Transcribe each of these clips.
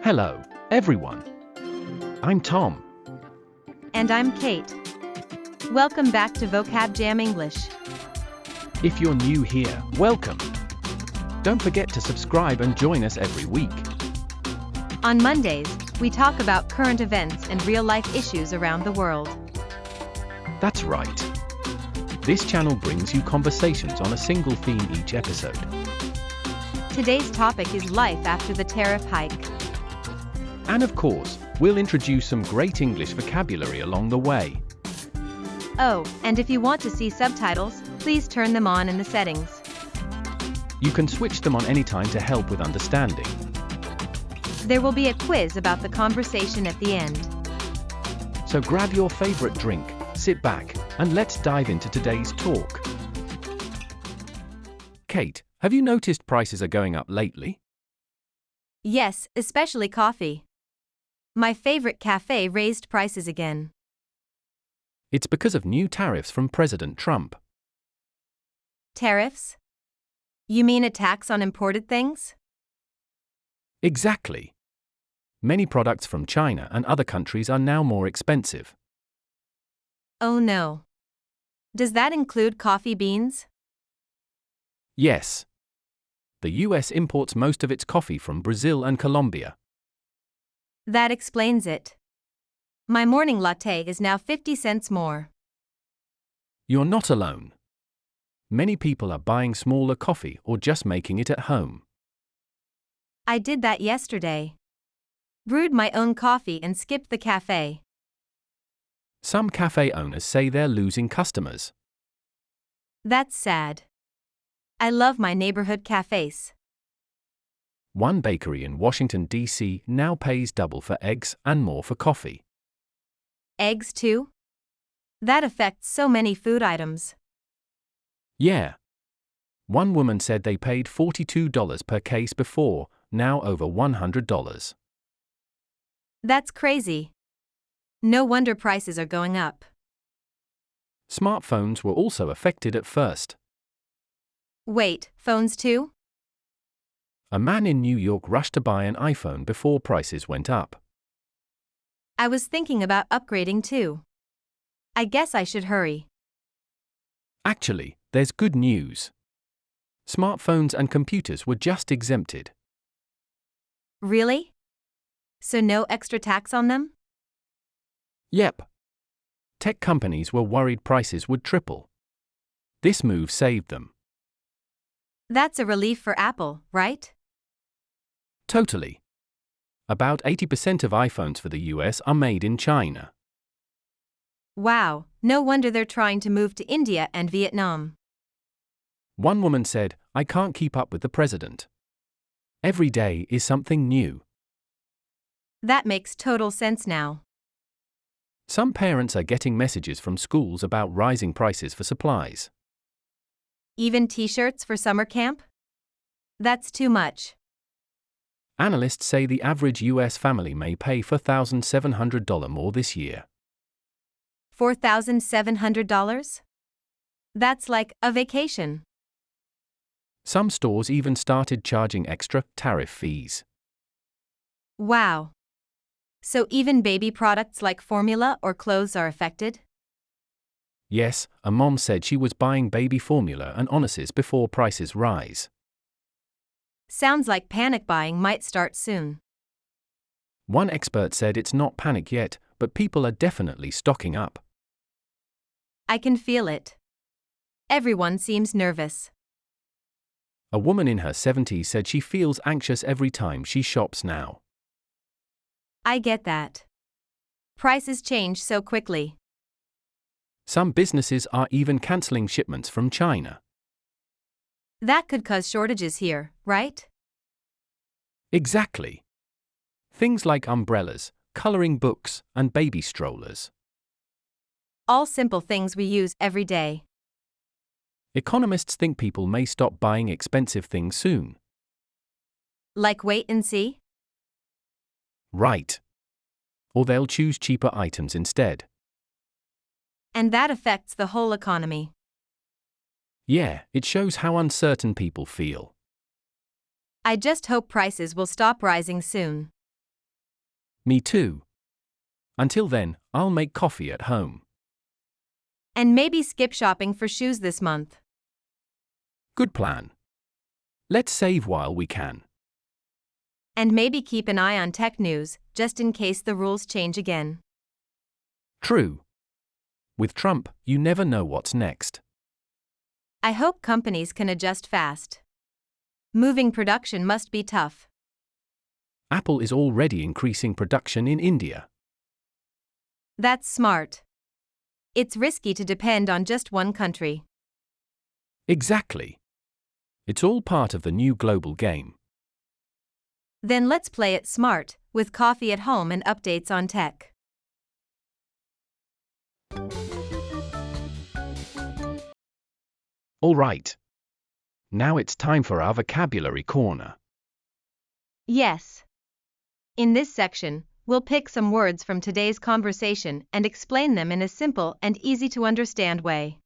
Hello, everyone. I'm Tom. And I'm Kate. Welcome back to Vocab Jam English. If you're new here, welcome. Don't forget to subscribe and join us every week. On Mondays, we talk about current events and real-life issues around the world. That's right. This channel brings you conversations on a single theme each episode. Today's topic is life after the tariff hike. And of course, we'll introduce some great English vocabulary along the way. Oh, and if you want to see subtitles, please turn them on in the settings. You can switch them on anytime to help with understanding. There will be a quiz about the conversation at the end. So grab your favorite drink, sit back, and let's dive into today's talk. Kate, have you noticed prices are going up lately? Yes, especially coffee. My favorite cafe raised prices again. It's because of new tariffs from President Trump. Tariffs? You mean a tax on imported things? Exactly. Many products from China and other countries are now more expensive. Oh no. Does that include coffee beans? Yes. The US imports most of its coffee from Brazil and Colombia. That explains it. My morning latte is now 50 cents more. You're not alone. Many people are buying smaller coffee or just making it at home. I did that yesterday. Brewed my own coffee and skipped the cafe. Some cafe owners say they're losing customers. That's sad. I love my neighborhood cafes. One bakery in Washington, D.C. now pays double for eggs and more for coffee. Eggs too? That affects so many food items. Yeah. One woman said they paid $42 per case before, now over $100. That's crazy. No wonder prices are going up. Smartphones were also affected at first. Wait, phones too? A man in New York rushed to buy an iPhone before prices went up. I was thinking about upgrading too. I guess I should hurry. Actually, there's good news. Smartphones and computers were just exempted. Really? So no extra tax on them? Yep. Tech companies were worried prices would triple. This move saved them. That's a relief for Apple, right? Totally. About 80% of iPhones for the US are made in China. Wow, no wonder they're trying to move to India and Vietnam. One woman said, "I can't keep up with the president. Every day is something new." That makes total sense now. Some parents are getting messages from schools about rising prices for supplies. Even t-shirts for summer camp? That's too much. Analysts say the average US family may pay $4,700 more this year. $4,700? That's like a vacation. Some stores even started charging extra tariff fees. Wow. So even baby products like formula or clothes are affected? Yes, a mom said she was buying baby formula and Onuses before prices rise. Sounds like panic buying might start soon. One expert said it's not panic yet, but people are definitely stocking up. I can feel it. Everyone seems nervous. A woman in her 70s said she feels anxious every time she shops now. I get that. Prices change so quickly. Some businesses are even canceling shipments from China. That could cause shortages here, right? Exactly. Things like umbrellas, coloring books, and baby strollers. All simple things we use every day. Economists think people may stop buying expensive things soon. Like wait and see? Right. Or they'll choose cheaper items instead. And that affects the whole economy. Yeah, it shows how uncertain people feel. I just hope prices will stop rising soon. Me too. Until then, I'll make coffee at home. And maybe skip shopping for shoes this month. Good plan. Let's save while we can. And maybe keep an eye on tech news, just in case the rules change again. True. With Trump, you never know what's next. I hope companies can adjust fast. Moving production must be tough. Apple is already increasing production in India. That's smart. It's risky to depend on just one country. Exactly. It's all part of the new global game. Then let's play it smart, with coffee at home and updates on tech. All right. Now it's time for our vocabulary corner. Yes. In this section, we'll pick some words from today's conversation and explain them in a simple and easy to understand way.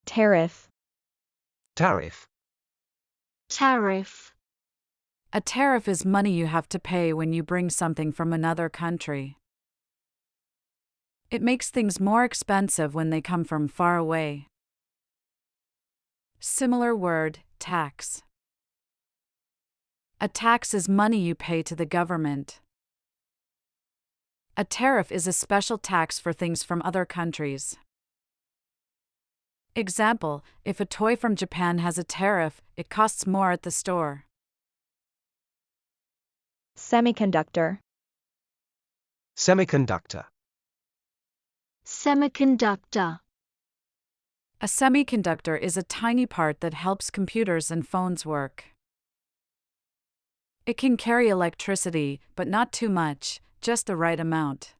Tariff. Tariff. Tariff. A tariff is money you have to pay when you bring something from another country. It makes things more expensive when they come from far away. Similar word, tax. A tax is money you pay to the government. A tariff is a special tax for things from other countries. Example, if a toy from Japan has a tariff, it costs more at the store. Semiconductor. Semiconductor. Semiconductor. A semiconductor is a tiny part that helps computers and phones work. It can carry electricity, but not too much, just the right amount.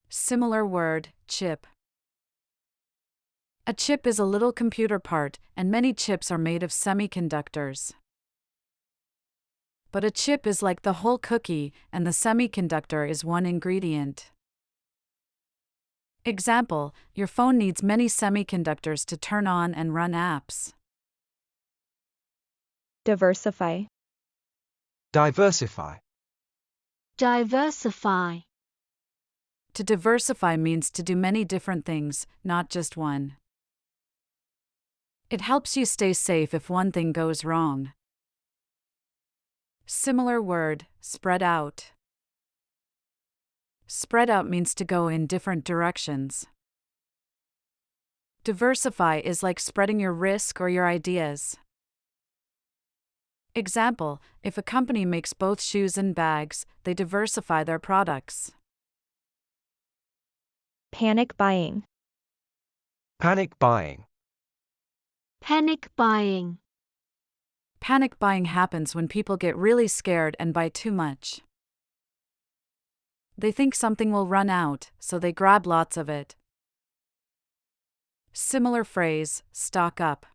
Similar word, chip. A chip is a little computer part, and many chips are made of semiconductors. But a chip is like the whole cookie, and the semiconductor is one ingredient. Example, your phone needs many semiconductors to turn on and run apps. Diversify. Diversify. Diversify. To diversify means to do many different things, not just one. It helps you stay safe if one thing goes wrong. Similar word, spread out. Spread out means to go in different directions. Diversify is like spreading your risk or your ideas. Example, if a company makes both shoes and bags, they diversify their products. Panic buying. Panic buying. Panic buying. Panic buying happens when people get really scared and buy too much. They think something will run out, so they grab lots of it. Similar phrase, stock up.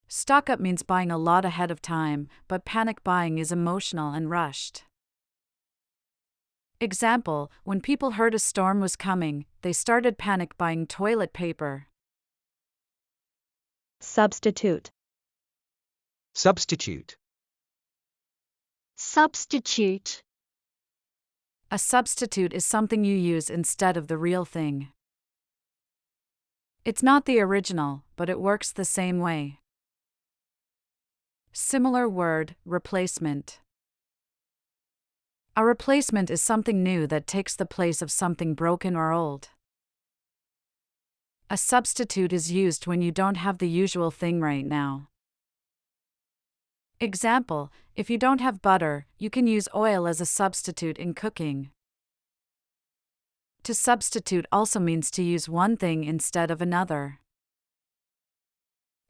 Stock up means buying a lot ahead of time, but panic buying is emotional and rushed. Example, when people heard a storm was coming, they started panic buying toilet paper. Substitute. Substitute. Substitute. A substitute is something you use instead of the real thing. It's not the original, but it works the same way. Similar word, replacement. A replacement is something new that takes the place of something broken or old. A substitute is used when you don't have the usual thing right now. Example, if you don't have butter, you can use oil as a substitute in cooking. To substitute also means to use one thing instead of another.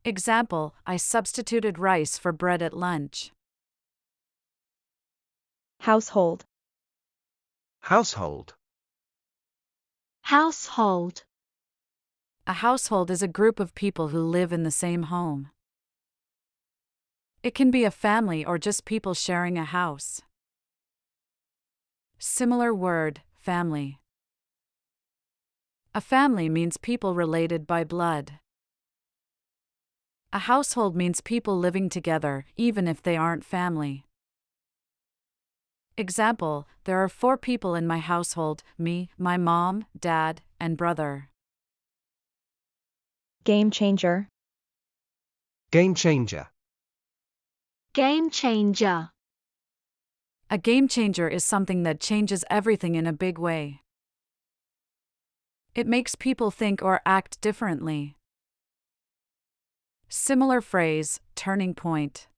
Example, I substituted rice for bread at lunch. Household. Household. Household. A household is a group of people who live in the same home. It can be a family or just people sharing a house. Similar word, family. A family means people related by blood. A household means people living together, even if they aren't family. Example, there are 4 people in my household: me, my mom, dad, and brother. Game changer. Game changer. Game changer. A game changer is something that changes everything in a big way. It makes people think or act differently. Similar phrase, turning point.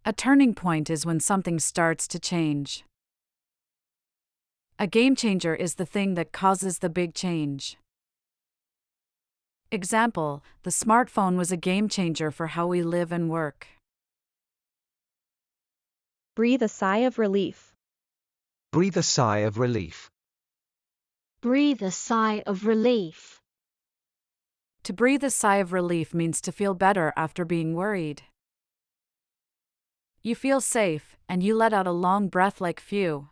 A turning point is when something starts to change. A game changer is the thing that causes the big change. Example, the smartphone was a game changer for how we live and work. Breathe a sigh of relief. Breathe a sigh of relief. Breathe a sigh of relief. To breathe a sigh of relief means to feel better after being worried. You feel safe, and you let out a long breath like phew.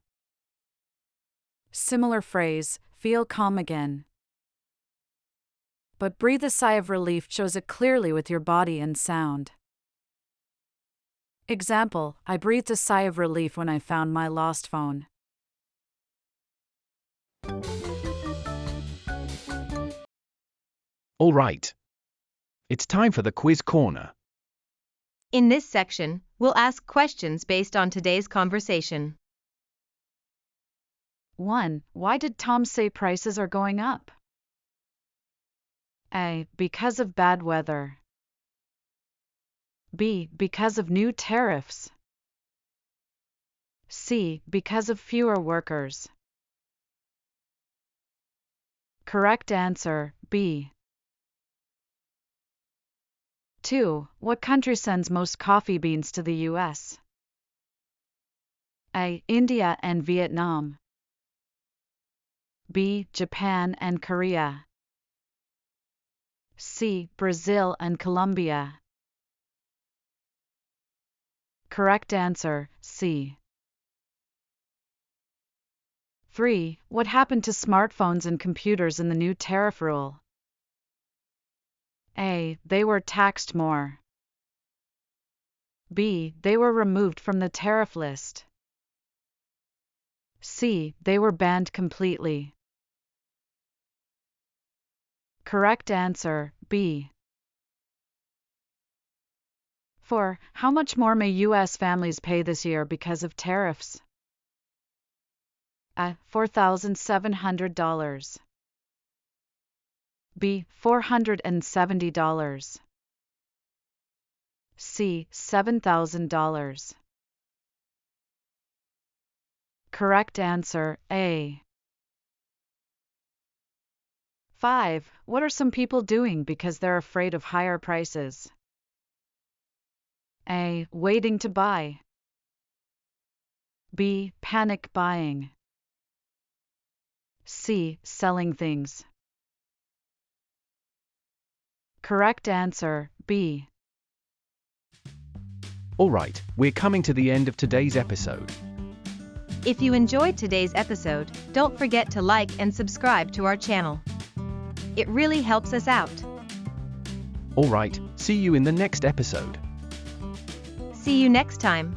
Similar phrase, feel calm again. But breathe a sigh of relief shows it clearly with your body and sound. Example, I breathed a sigh of relief when I found my lost phone. All right. It's time for the quiz corner. In this section, we'll ask questions based on today's conversation. 1. Why did Tom say prices are going up? A. Because of bad weather. B. Because of new tariffs. C. Because of fewer workers. Correct answer, B. 2. What country sends most coffee beans to the US? A. India and Vietnam. B. Japan and Korea. C. Brazil and Colombia. Correct answer, C. 3. What happened to smartphones and computers in the new tariff rule? A. They were taxed more. B. They were removed from the tariff list. C. They were banned completely. Correct answer, B. 4. How much more may U.S. families pay this year because of tariffs? A. $4,700. B. $470. C. $7,000. Correct answer, A. 5. What are some people doing because they're afraid of higher prices? A. Waiting to buy. B. Panic buying. C. Selling things. Correct answer, B. All right, we're coming to the end of today's episode. If you enjoyed today's episode, don't forget to like and subscribe to our channel. It really helps us out. All right, see you in the next episode. See you next time.